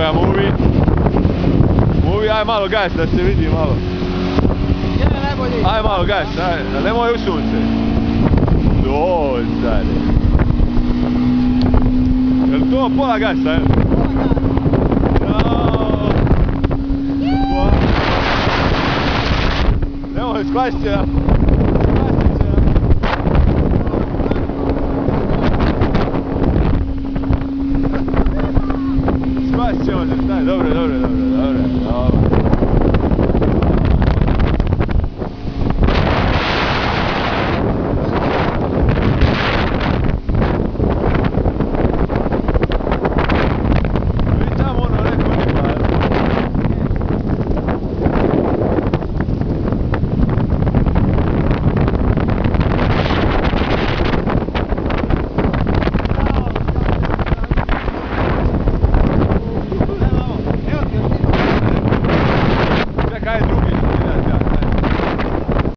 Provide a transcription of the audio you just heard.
ga Muvi. Muvi, aj malo gas da se vidi malo. Gdje je najbolji? Aj malo gas, aj, nemoj u sunce. Dođ, stari. Jel to pola gasa, jel? Jao. Nemoj, skvasit će nam. Skvasit ćemo se, stari, dobro.